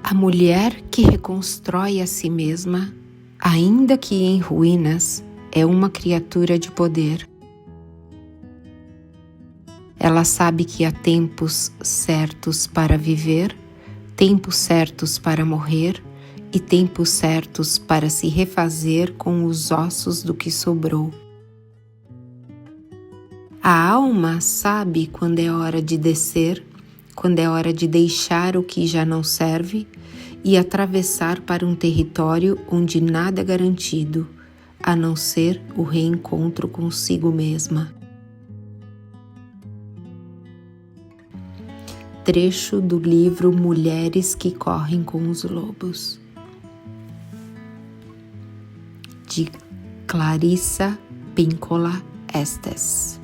A mulher que reconstrói a si mesma, ainda que em ruínas, é uma criatura de poder. Ela sabe que há tempos certos para viver, tempos certos para morrer e tempos certos para se refazer com os ossos do que sobrou. A alma sabe quando é hora de descer, quando é hora de deixar o que já não serve e atravessar para um território onde nada é garantido, a não ser o reencontro consigo mesma. Trecho do livro Mulheres que Correm com os Lobos, de Clarissa Pinkola Estes.